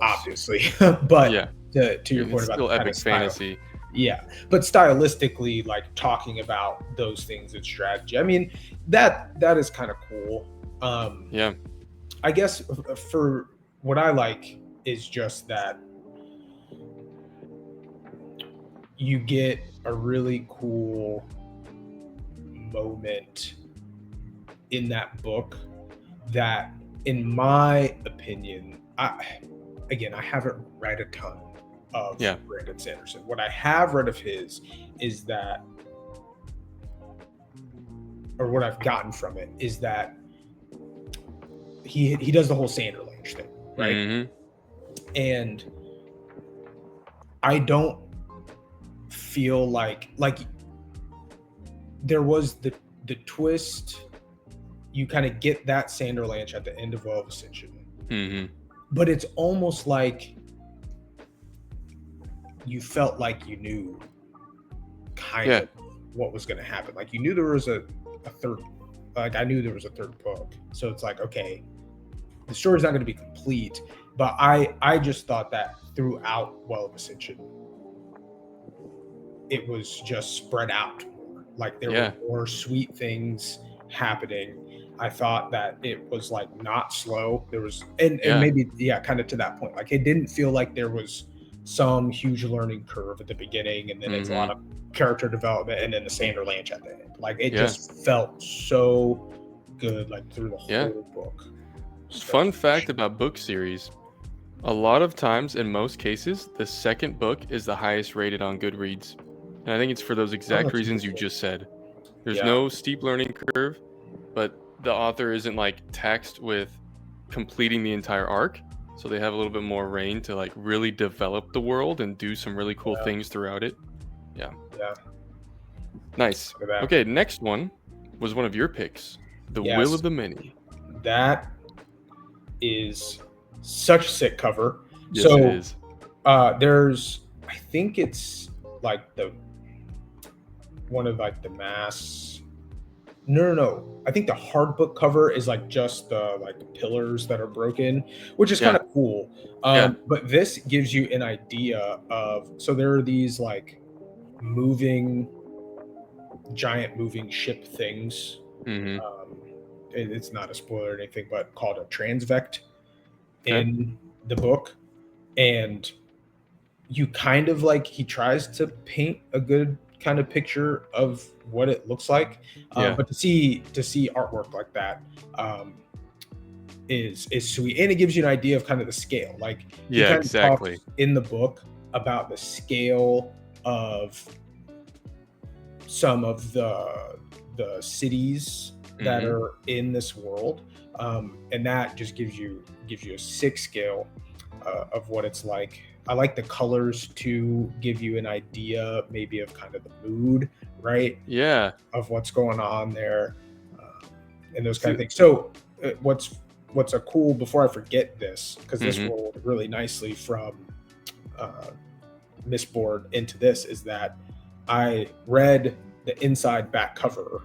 obviously, but to your point about still the epic fantasy. Yeah, but stylistically, like talking about those things in strategy, I mean, that is kind of cool. I guess for what I like is just that you get a really cool moment in that book that, in my opinion, I haven't read a ton of Brandon Sanderson. What I have read of his is that, or what I've gotten from it is that he does the whole Sanderlange thing, right? And I don't feel like there was the twist. You kind of get that Sanderlange at the end of Well of Ascension, but it's almost like you felt like you knew kind of what was going to happen. Like you knew there was a third, like I knew there was a third book. So it's like, okay, the story's not going to be complete, but I just thought that throughout Well of Ascension, it was just spread out more. Like there were more sweet things happening. I thought that it was like not slow. There was, and maybe, kind of to that point, like it didn't feel like there was some huge learning curve at the beginning, and then it's a lot of character development, and then the Sanderlanche at the end. Like it just felt so good, like through the whole book. Fun fact about book series: a lot of times, in most cases, the second book is the highest rated on Goodreads, and I think it's for those exact reasons you just said. There's no steep learning curve, but the author isn't like taxed with completing the entire arc, so they have a little bit more reign to like really develop the world and do some really cool things throughout it. Yeah. Nice. Okay, next one was one of your picks, The Will of the Many. That is such a sick cover. Yes, it is. There's, I think it's like one of like the mass. No. I think the hard book cover is like just the pillars that are broken, which is kind of cool. But this gives you an idea of, so there are these like giant moving ship things. It's not a spoiler or anything, but called a transvect in the book. And you kind of like, he tries to paint a good kind of picture of what it looks like, but to see artwork like that is sweet, and it gives you an idea of kind of the scale. Like he kind of talks in the book about the scale of some of the cities that are in this world, and that just gives you a sick scale of what it's like. I like the colors to give you an idea maybe of kind of the mood, right? Yeah. Of what's going on there, and those kind of things. So what's a cool, before I forget this, because this rolled really nicely from Mistborn into this, is that I read the inside back cover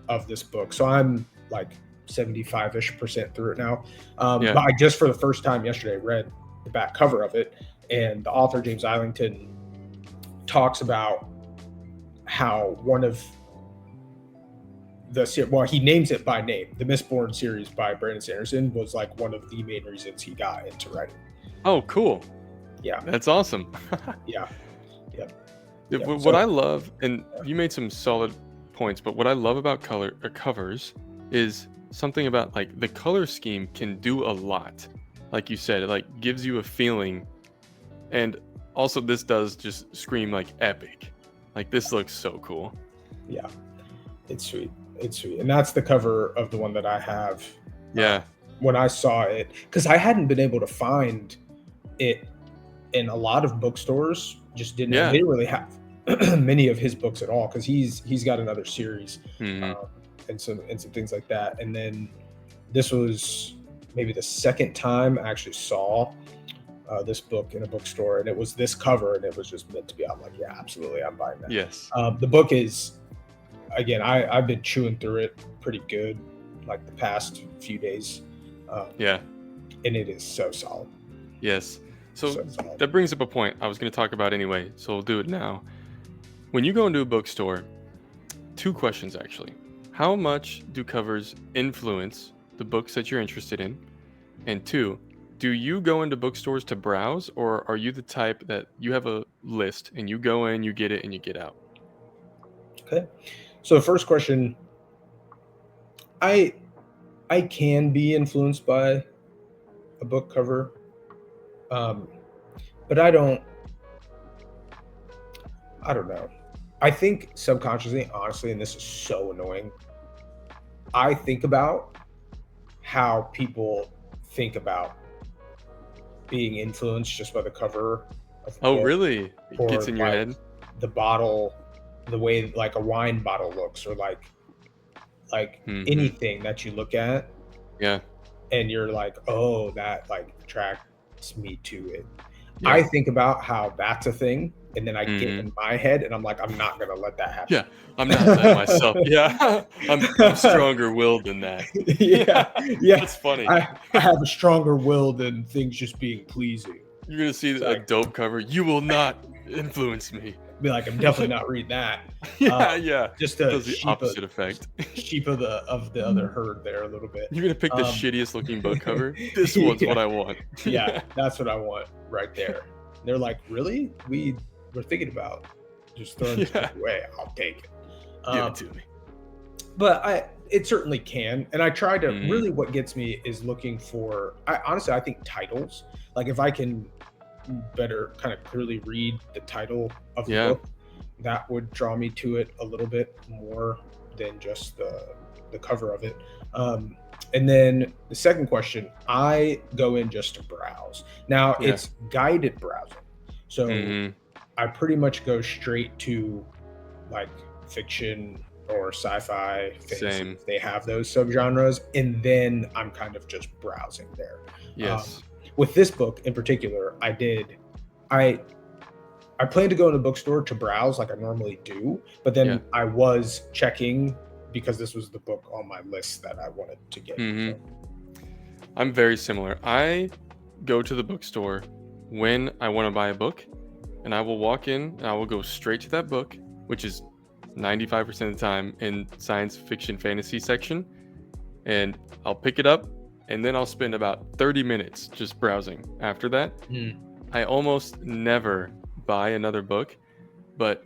of this book. So I'm like 75-ish% through it now. But I just, for the first time yesterday, read the back cover of it, and the author James Islington talks about how one of he names it by name. The Mistborn series by Brandon Sanderson was like one of the main reasons he got into writing. Oh, cool. Yeah, that's awesome. What I love, and you made some solid points, but what I love about covers is something about like the color scheme can do a lot. Like you said, it like gives you a feeling, and also this does just scream like epic. Like this looks so cool. Yeah, it's sweet. And that's the cover of the one that I have. When I saw it, because I hadn't been able to find it in a lot of bookstores, just didn't. They didn't really have many of his books at all, because he's got another series and some things like that. And then this was maybe the second time I actually saw this book in a bookstore, and it was this cover, and it was just meant to be. I'm like, yeah, absolutely, I'm buying that. Yes. The book is, again, I've been chewing through it pretty good, like the past few days. And it is so solid. Yes. So that brings up a point I was going to talk about anyway, so we'll do it now. When you go into a bookstore, 2 questions actually. How much do covers influence the books that you're interested in? And 2, do you go into bookstores to browse, or are you the type that you have a list and you go in, you get it, and you get out? Okay. So the first question, I can be influenced by a book cover, but I don't know. I think subconsciously, honestly, and this is so annoying, I think about how people think about being influenced just by the cover of the book, really? It gets in your head? The bottle, the way like a wine bottle looks, or like anything that you look at. Yeah. And you're like, oh, that like attracts me to it. Yeah. I think about how that's a thing, and then I get Mhm. in my head, and I'm like, I'm not gonna let that happen. Yeah. I'm not letting myself. Yeah. I'm stronger willed than that. Yeah, Yeah. yeah. That's funny. I have a stronger will than things just being pleasing. You're gonna see It's a like, dope cover. You will not influence me. be like, I'm definitely not reading that. Yeah, yeah. Just It a does the opposite effect. sheep of the other herd there a little bit. You're gonna pick the Um, shittiest looking book cover. This one's yeah, what I want. yeah, Yeah. that's what I want right there. They're like, really? We're thinking about just throwing this book Yeah. away. I'll take it. Give it Um, to me. but it certainly can, and I try to Mhm. really. What gets me is looking for. I honestly, I think titles. Like if I can better kind of clearly read the title of the Yeah. book, that would draw me to it a little bit more than just the cover of it. And then the second question, I go in just to browse. Now Yeah. it's guided browsing, so Mhm. I pretty much go straight to like fiction or sci-fi, fantasy, Same. if they have those subgenres, and then I'm kind of just browsing there. Um, Yes. with this book in particular, I I plan to go in the bookstore to browse like I normally do, but Yeah. then I was checking because this was the book on my list that I wanted to get. So, Mhm. I'm very similar. I go to the bookstore when I want to buy a book, and I will walk in and I will go straight to that book, which is 95% of the time in science fiction fantasy section, and I'll pick it up and then I'll spend about 30 minutes just browsing. After that, mm, I almost never buy another book, but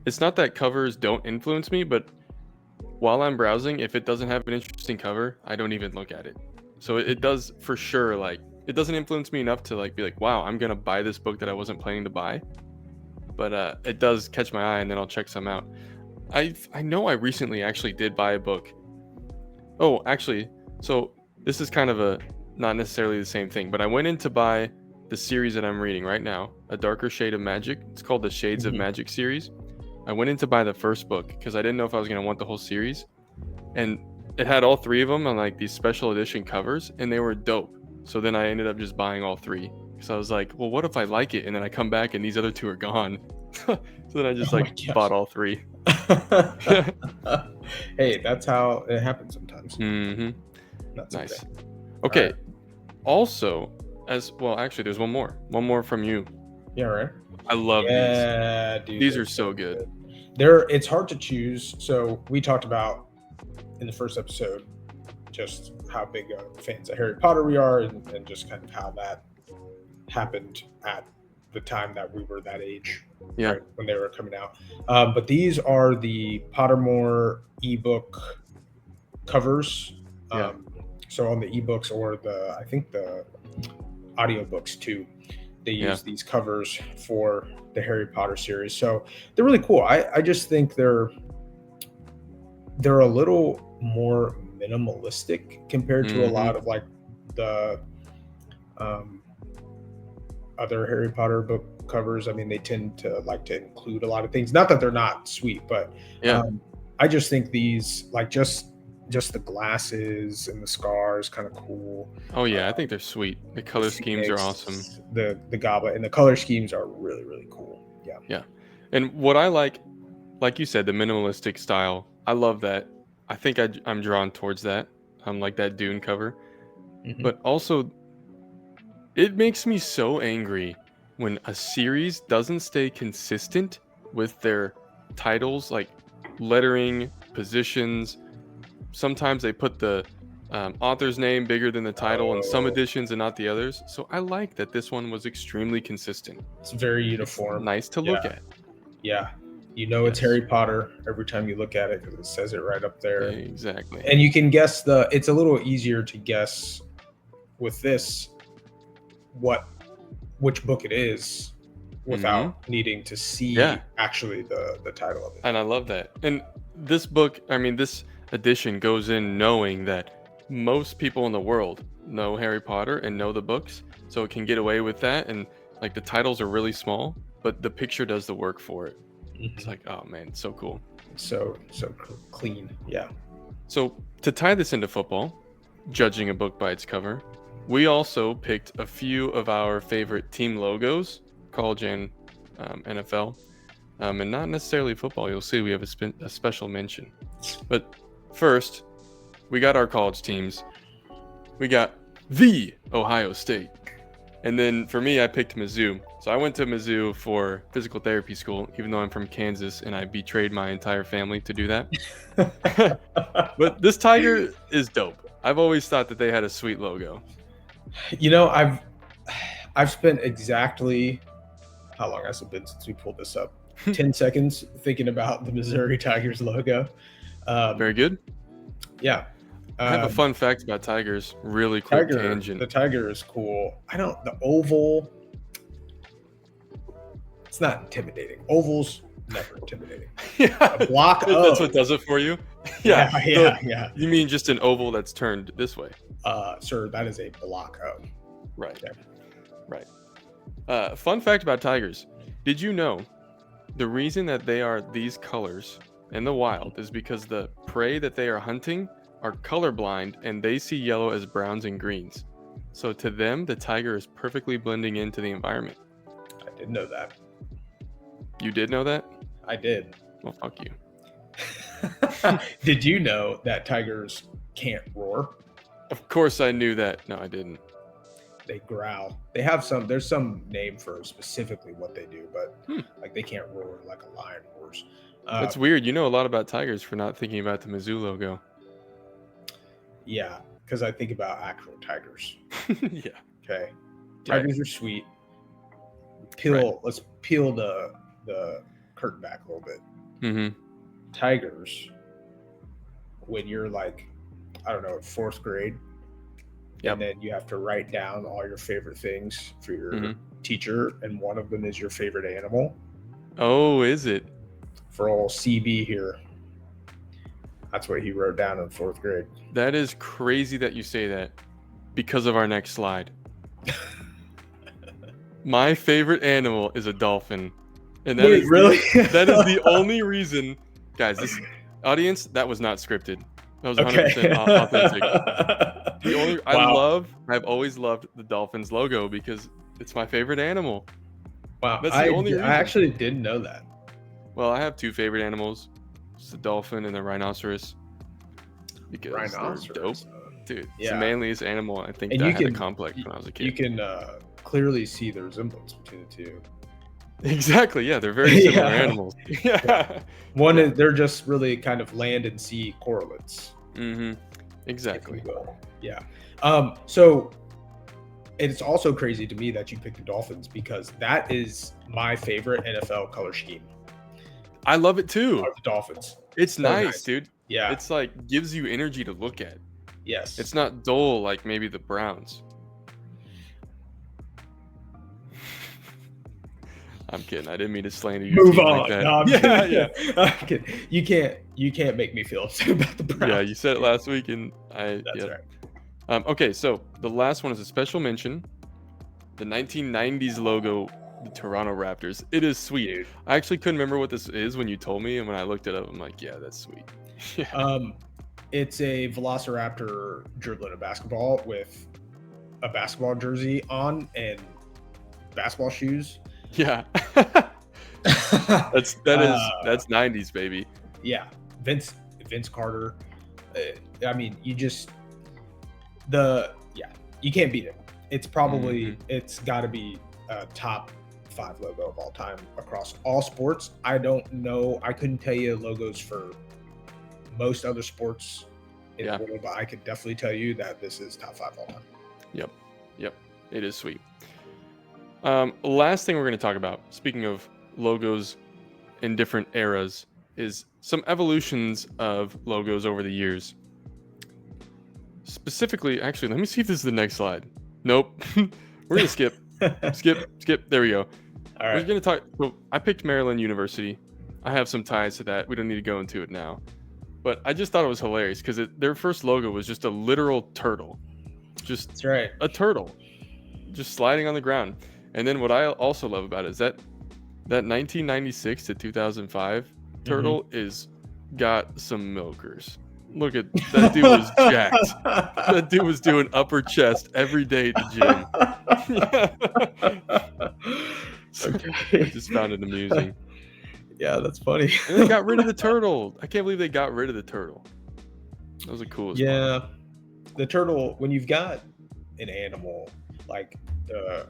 it's not that covers don't influence me, but while I'm browsing, if it doesn't have an interesting cover, I don't even look at it. So it does for sure, like it doesn't influence me enough to like be like, wow, I'm gonna buy this book that I wasn't planning to buy. But it does catch my eye, and then I'll check some out. I know I recently actually did buy a book. Oh, actually, so this is kind of a not necessarily the same thing, but I went in to buy the series that I'm reading right now, A Darker Shade of Magic. It's called the Shades of mhm. Magic series. I went in to buy the first book because I didn't know if I was gonna want the whole series, and it had all three of them on like these special edition covers, and they were dope. So then I ended up just buying all three because I was like, well, what if I like it and then I come back and these other two are gone? So then I just Oh my like gosh. bought all three. Hey, that's how it happens sometimes. Hmm. That's okay. Nice. All right. Okay. Also, as well, actually, there's one more. One more from you. Yeah, right. I love these. Yeah, dude, These they're are so so good. good. It's hard to choose. So we talked about in the first episode just how big fans of Harry Potter we are, and just kind of how that happened at the time that we were that age, Yeah. right when they were coming out. But these are the Pottermore ebook covers. Yeah. So on the ebooks or I think the audiobooks too, they Yeah. use these covers for the Harry Potter series. So they're really cool. I just think they're a little more minimalistic compared to a Hmm. lot of like the um, other Harry Potter book covers. I mean, they tend to like to include a lot of things. Not that they're not sweet, but Yeah. I just think these like just the glasses and the scars kind of cool. Oh yeah. I Uh, think they're sweet. The the color schemes are awesome. Phoenix, the goblet, and the color schemes are really really cool. Yeah. Yeah. And what I like you said, the minimalistic style. I love that. I think I'm drawn towards that. I'm like that Dune cover. Hmm. But also, it makes me so angry when a series doesn't stay consistent with their titles, like lettering, positions. Sometimes they put the author's name bigger than the title in some Oh, editions and not the others. So I like that this one was extremely consistent. it's very It's uniform. nice to look Yeah, at. yeah. You know it's Yes, Harry Potter every time you look at it because it says it right up there, exactly. and you can guess it's a little easier to guess with this what which book it is Hmm. without needing to see Yeah. actually the title of it. And I love that. And this book, I mean, this edition goes in knowing that most people in the world know Harry Potter and know the books, so it can get away with that. And like the titles are really small, but the picture does the work for it. It's Mhm. like, oh man, so cool. So clean. Yeah. So to tie this into football, judging a book by its cover, we also picked a few of our favorite team logos, college and NFL, and not necessarily football. You'll see we have a special mention. But first, we got our college teams. We got the Ohio State. And then for me, I picked Mizzou. So I went to Mizzou for physical therapy school, even though I'm from Kansas and I betrayed my entire family to do that. But this tiger is dope. I've always thought that they had a sweet logo. You know, I've spent exactly, how long has it been since we pulled this up? 10 seconds thinking about the Missouri Tigers logo. Very good. Yeah. I have a fun fact about tigers. Really quick tangent. The tiger is cool. The oval, it's not intimidating. Ovals, never intimidating. Yeah, a block O. That's what does it for you? Yeah. You mean just an oval that's turned this way? Sir, that is a block O. Right. Okay. Right. Fun fact about tigers. Did you know the reason that they are these colors in the wild is because the prey that they are hunting are colorblind and they see yellow as browns and greens. So to them, the tiger is perfectly blending into the environment. I didn't know that. You did know that? I did. Well, fuck you. Did you know that tigers can't roar? Of course I knew that. No, I didn't. They growl. There's some name for specifically what they do, but like they can't roar like a lion roars. That's weird. You know a lot about tigers for not thinking about the Mizzou logo. Yeah, because I think about actual tigers. Yeah. Okay. Tigers are sweet. Let's peel the curtain back a little bit. Mm-hmm. Tigers, when you're like, I don't know, 4th grade, and then you have to write down all your favorite things for your teacher, and one of them is your favorite animal. Oh, is it? For old CB here. That's what he wrote down in 4th grade. That is crazy that you say that because of our next slide. My favorite animal is a dolphin. And that is really? That is the only reason. Guys, this audience, that was not scripted. That was 100% authentic. I've always loved the Dolphins logo because it's my favorite animal. Wow. That's the only reason. I actually didn't know that. Well, I have 2 favorite animals. It's the dolphin and the rhinoceros. Because they're dope. Dude, it's the manliest animal I think that I had a complex when I was a kid. You can clearly see the resemblance between the two. Exactly, yeah, they're very similar animals. Yeah. They're just really kind of land and sea correlates. Mm-hmm. Exactly. Yeah. So it's also crazy to me that you picked the Dolphins because that is my favorite NFL color scheme. I love it too. The Dolphins. It's nice, dude. Yeah. It's like gives you energy to look at. Yes. It's not dull like maybe the Browns. I'm kidding. I didn't mean to slander you. Move on. Like that. No, Yeah. You can't make me feel upset about the Browns. Yeah, you said it last week, and That's right. Okay, so the last one is a special mention. The 1990s logo, the Toronto Raptors. It is sweet. Dude. I actually couldn't remember what this is when you told me, and when I looked it up, I'm like, yeah, that's sweet. Yeah. It's a Velociraptor dribbling a basketball with a basketball jersey on and basketball shoes. Yeah. that's 90s, baby. Yeah. Vince Carter. I mean, you can't beat it. It's probably it's got to be a top 5 logo of all time across all sports. I don't know. I couldn't tell you logos for most other sports in the world, but I could definitely tell you that this is top 5 all time. Yep. It is sweet. Last thing we're going to talk about, speaking of logos in different eras, is some evolutions of logos over the years. Specifically, actually, let me see if this is the next slide. Nope. We're going to skip. Skip. There we go. All right. We're going to talk. So I picked Maryland University. I have some ties to that. We don't need to go into it now. But I just thought it was hilarious because their first logo was just a literal turtle. That's right. A turtle. Just sliding on the ground. And then what I also love about it is that 1996 to 2005 turtle is got some milkers. Look at that dude was jacked. That dude was doing upper chest every day at the gym. Okay. I just found it amusing. Yeah, that's funny. And they got rid of the turtle. I can't believe they got rid of the turtle. That was the coolest part. Yeah, the turtle. When you've got an animal like the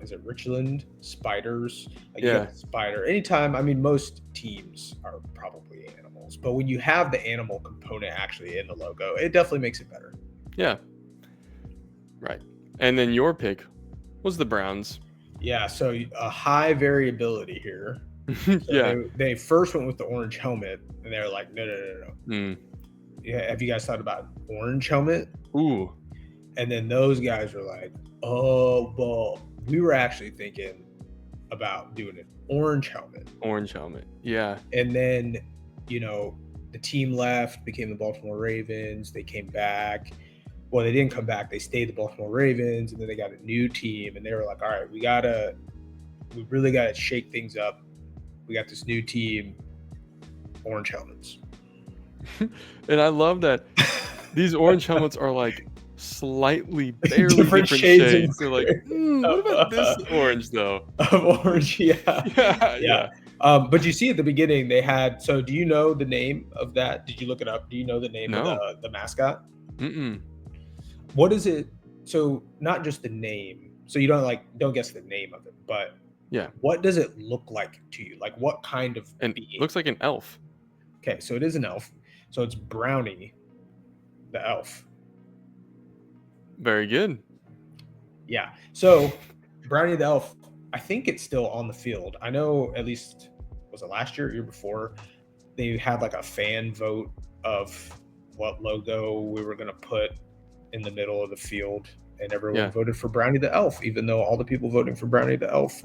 is it Richland spiders? Like you got the spider. Anytime, I mean, most teams are probably animals, but when you have the animal component actually in the logo, it definitely makes it better. Yeah. Right. And then your pick was the Browns. Yeah, so a high variability here. So Yeah. They first went with the orange helmet, and they're like, no. Yeah, have you guys thought about orange helmet? Ooh. And then those guys were like, oh, well, we were actually thinking about doing an orange helmet. Orange helmet. Yeah. And then, the team left, became the Baltimore Ravens. They came back. Well, they didn't come back. They stayed the Baltimore Ravens, and then they got a new team, and they were like, all right, we really got to shake things up. We got this new team, orange helmets. And I love that these orange helmets are like barely different shades. They're like, what about this orange though? Of orange, yeah. But you see at the beginning they had. So do you know the name of that? Did you look it up? Do you know the name of the mascot? What is it? So not just the name. So you don't guess the name of it, but yeah. What does it look like to you? Like what kind of being? It looks like an elf. Okay, so it is an elf. So it's Brownie, the elf. Very good. Yeah. So Brownie the elf, I think it's still on the field. I know at least, was it last year, year before, they had like a fan vote of what logo we were going to put in the middle of the field. And everyone voted for Brownie the elf, even though all the people voting for Brownie the elf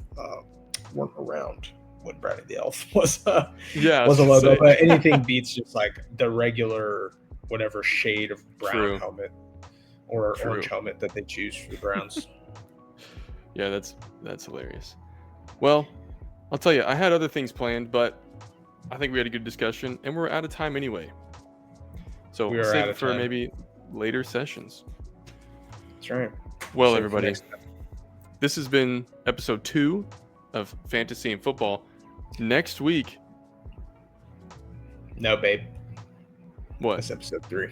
weren't around when Brownie the elf was a logo. But anything beats just like the regular whatever shade of brown helmet or orange helmet that they choose for the Browns. Yeah, that's hilarious. Well, I'll tell you, I had other things planned, but I think we had a good discussion, and we're out of time anyway. So we'll save it for maybe later sessions. That's right. Well, everybody, this has been episode 2 of Fantasy and Football. Next week. No, babe. What? That's episode 3.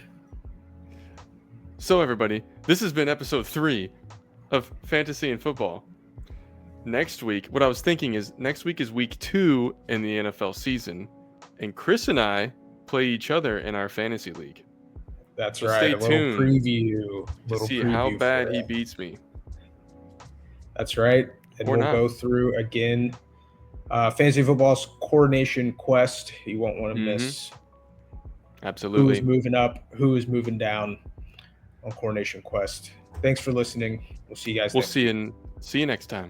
So, everybody, this has been episode 3 of Fantasy and Football. Next week, what I was thinking is next week is week 2 in the NFL season, and Chris and I play each other in our fantasy league. That's right. Stay tuned. Preview to see how bad he beats me. That's right. And we'll go through again. Fantasy football's coronation quest. You won't want to miss. Absolutely. Who is moving up? Who is moving down on coronation quest? Thanks for listening. We'll see you guys. See you next time.